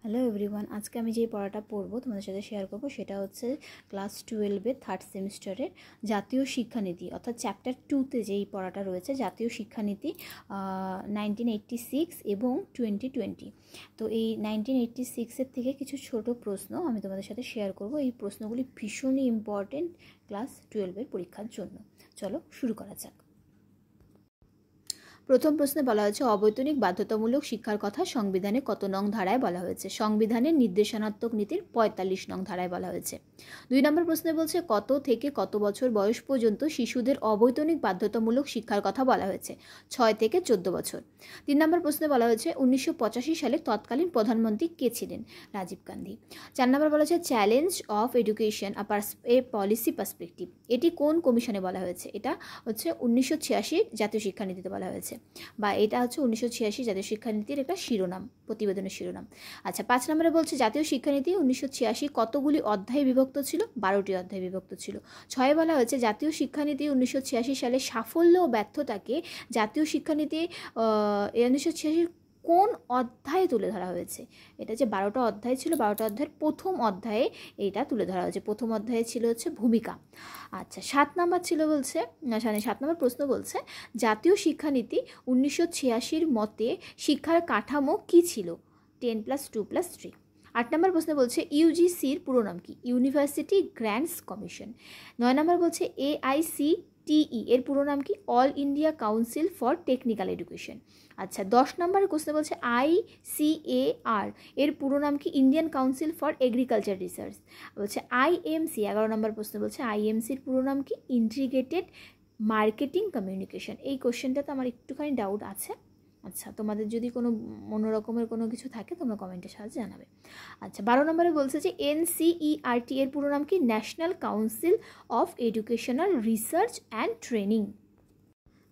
Hello everyone, আজকে আমি যেই পড়াটা পড়বো তোমাদের সাথে শেয়ার করবো সেটা হচ্ছে ক্লাস 12-এর থার্ড সেমিস্টারের জাতীয় শিক্ষানীতি অর্থাৎ চ্যাপ্টার 2-তে যেই পড়াটা রয়েছে জাতীয় শিক্ষানীতি 1986 এবং 2020। তো এই 1986-এর থেকে কিছু ছোট প্রশ্ন আমি তোমাদের সাথে শেয়ার করব। এই প্রশ্নগুলি ভীষণই ইম্পর্টেন্ট ক্লাস 12-এর পরীক্ষার জন্য। চলো শুরু করা যাক। প্রথম প্রশ্নে বলা হয়েছে অবৈতনিক বাধ্যতামূলক শিক্ষার কথা সংবিধানে কত নং ধারায় বলা হয়েছে? সংবিধানের নির্দেশনাত্মক নীতির 45 নং ধারায় বলা হয়েছে। 2 নম্বর প্রশ্নে বলছে কত থেকে কত বছর বয়স পর্যন্ত শিশুদের অবৈতনিক বাধ্যতামূলক শিক্ষার কথা বলা হয়েছে? 6 থেকে 14 বছর। 3 নম্বর প্রশ্নে বলা হয়েছে 1985 সালে তৎকালীন প্রধানমন্ত্রী কে ছিলেন? রাজীব গান্ধী। 4 নম্বর বলা হয়েছে challenge of education A policy perspective, এটি কোন কমিশনে বলা হয়েছে? এটা হচ্ছে 1986 জাতীয় শিক্ষানীতিতে বলা হয়েছে, বা এটা হচ্ছে 1986 জাতীয় শিক্ষানীতির একটা শিরোনাম, প্রতিবেদনের শিরোনাম। আচ্ছা, 5 নম্বরে বলছে জাতীয় শিক্ষানীতি 1986 কতগুলি অধ্যায়ে বিভক্ত ছিল? 12টি অধ্যায়ে বিভক্ত ছিল। 6 বলা হয়েছে জাতীয় শিক্ষানীতি 1986 সালে সাফল্য ও ব্যর্থতাকে জাতীয় শিক্ষানীতি 1986 কোন অধ্যায়ে তুলে ধরা হয়েছে? এটা যে 12টা অধ্যায় ছিল, 12টা অধ্যায়ের প্রথম অধ্যায়ে এইটা তুলে ধরা হয়েছে। প্রথম অধ্যায়ে ছিল হচ্ছে ভূমিকা। আচ্ছা, 7 নম্বর ছিল বলছে 7 নম্বর প্রশ্ন বলছে জাতীয় শিক্ষানীতি 1986 মতে শিক্ষার কাঠামো কি ছিল? 10+2+3। 8 নম্বর প্রশ্ন বলছে ইউজিসির পুরো নাম কি? University grants commission. 9 নম্বর বলছে AICTE এর পুরো নাম কি? All India council for technical education. আচ্ছা, 10 নম্বরের কোশ্চেন বলছে ICAR এর পুরো নাম কি? Indian council for agriculture research. বলছে IMC, 11 নম্বর প্রশ্ন বলছে IMCর পুরো নাম কি? Integrated marketing communication. এই কোশ্চেনটাতে আমার একটুখানি ডাউট আছে। আচ্ছা, তোমাদের যদি কোনো অন্যরকমের কোনো কিছু থাকে তোমরা কমেন্টের সাহায্যে জানাবে। আচ্ছা, 12 নম্বরে বলছে যে NCERT এর পুরো নাম কি? National council of educational research and training.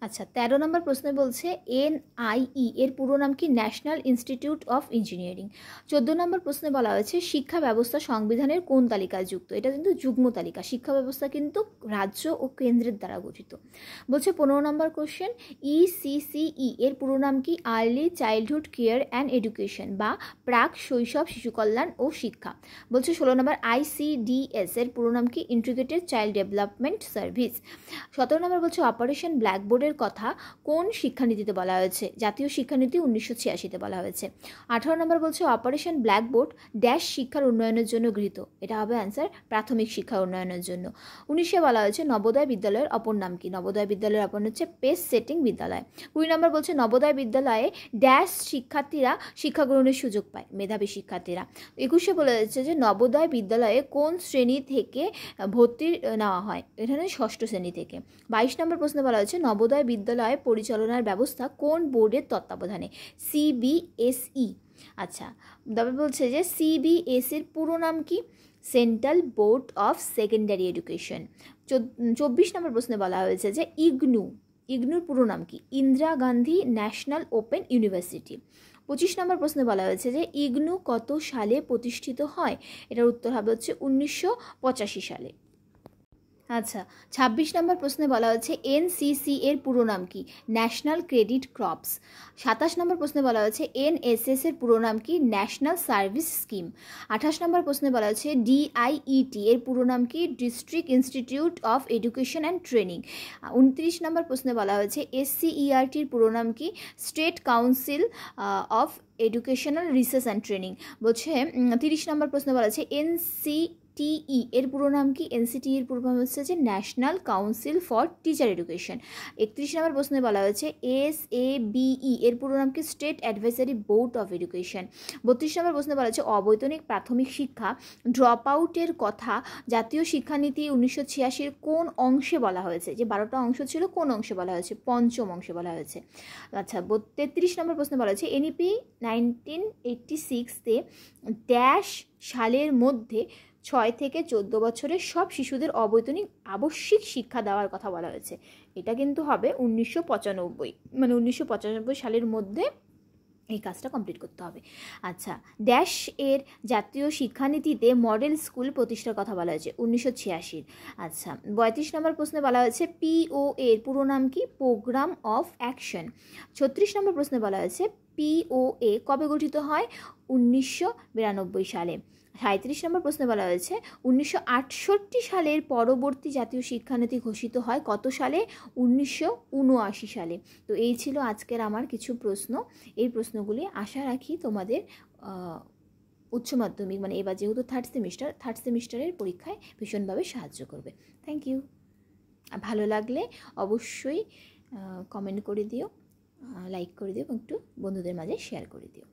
আচ্ছা, 13 নম্বর প্রশ্নে বলছে NIE এর পুরো নাম কি? National institute of engineering. 14 নম্বর প্রশ্নে বলা হয়েছে শিক্ষা ব্যবস্থা সংবিধানের কোন তালিকায় যুক্ত? এটা কিন্তু যুগ্ম তালিকা। শিক্ষা ব্যবস্থা কিন্তু রাজ্য ও কেন্দ্রের দ্বারা গঠিত। বলছে 15 নম্বর কোশ্চেন ECCE এর পুরো নাম কি? Early childhood care and education, বা প্রাক শৈশব শিশু কল্যাণ ও শিক্ষা। বলছে 16 নম্বর ICDS এর পুরো নাম কি? Integrated child development service. 17 নম্বর বলছে অপারেশন ব্ল্যাকবোর্ডের কথা কোন শিক্ষানীতিতে বলা হয়েছে? জাতীয় শিক্ষানীতি 1986-তে বলা হয়েছে। 18 নম্বর বলছে অপারেশন ব্ল্যাকবোর্ড ড্যাশ শিক্ষার উন্নয়নের জন্য গৃহীত। এটা হবে অ্যান্সার প্রাথমিক শিক্ষা উন্নয়নের জন্য। 19-এ বলা হয়েছে নবোদয় বিদ্যালয়ের অপর নাম কি? নবোদয় বিদ্যালয়ের অপর হচ্ছে পেস সেটিং বিদ্যালয়। 20 নম্বর বলছে নবোদয় বিদ্যালয়ে ড্যাশ শিক্ষার্থীরা শিক্ষা গ্রহণের সুযোগ পায়? মেধাবী শিক্ষার্থীরা। 21-এ বলা হয়েছে যে নবোদয় বিদ্যালয়ে কোন শ্রেণী থেকে ভর্তি নেওয়া হয়? এখানে 6ষ্ঠ শ্রেণী থেকে। 22 নম্বর প্রশ্নে বলা হয়েছে নবোদয় বিদ্যালয় পরিচালনার ব্যবস্থা কোন বোর্ডের তত্ত্বাবধানে? CBSE। আচ্ছা, তবে বলছে যে CBSEর পুরো নাম কি? Central board of secondary education. 24 নম্বর প্রশ্নে বলা হয়েছে যে ইগনুর পুরো নাম কি? Indira Gandhi national open university. 25 নম্বর প্রশ্নে বলা হয়েছে যে ইগনু কত সালে প্রতিষ্ঠিত হয়? এটার উত্তর হবে হচ্ছে 1985 সালে। আচ্ছা, 26 নম্বর প্রশ্নে বলা হচ্ছে NCC এর পুরো নাম কি? National credit crops. 27 নম্বর প্রশ্নে বলা হচ্ছে NSS এর পুরো নাম কি? National service scheme. 28 নম্বর প্রশ্নে বলা হচ্ছে DIET এর পুরো নাম কি? District institute of education and training. 29 নম্বর প্রশ্নে বলা হয়েছে SCERT এর পুরো নাম কি? State council of educational research and training. বলছে 30 নম্বর প্রশ্নে বলা হচ্ছে NCTE এর পুরো নাম কি? NCTE এর পুরো নাম হচ্ছে যে national council for teacher education. 31 নম্বর প্রশ্নে বলা হয়েছে SABE এর পুরো নাম কি? State advisory board of education. 32 নম্বর প্রশ্নে বলা হচ্ছে অবৈতনিক প্রাথমিক শিক্ষা ড্রপ আউটের কথা জাতীয় শিক্ষানীতি 1986-এর কোন অংশে বলা হয়েছে? যে 12টা অংশ ছিল কোন অংশে বলা হয়েছে? পঞ্চম অংশে বলা হয়েছে। আচ্ছা, 33 নম্বর প্রশ্নে বলা হয়েছে NEP 1986-তে ড্যাশ সালের মধ্যে 6 থেকে 14 বছরের সব শিশুদের অবৈতনিক আবশ্যিক শিক্ষা দেওয়ার কথা বলা হয়েছে। এটা কিন্তু হবে 1995, মানে 1995 সালের মধ্যে এই কাজটা কমপ্লিট করতে হবে। আচ্ছা, ড্যাশ এর জাতীয় শিক্ষানীতিতে মডেল স্কুল প্রতিষ্ঠার কথা বলা হয়েছে 1986। আচ্ছা, 32 নম্বর প্রশ্নে বলা হয়েছে PO এর পুরো নাম কি? Programme of action. 36 নম্বর প্রশ্নে বলা হয়েছে POA কবে গঠিত হয়? 1992 সালে। 37 নম্বর প্রশ্নে বলা হয়েছে 1968 সালের পরবর্তী জাতীয় শিক্ষানীতি ঘোষিত হয় কত সালে? 1979 সালে। তো এই ছিল আজকের আমার কিছু প্রশ্ন। এই প্রশ্নগুলি আশা রাখি তোমাদের উচ্চ মাধ্যমিক মানে এবার যেহেতু থার্ড সেমিস্টারের পরীক্ষায় ভীষণভাবে সাহায্য করবে। Thank you. ভালো লাগলে অবশ্যই কমেন্ট করে দিও, লাইক করে দিও এবং একটু বন্ধুদের মাঝে শেয়ার করে দিও।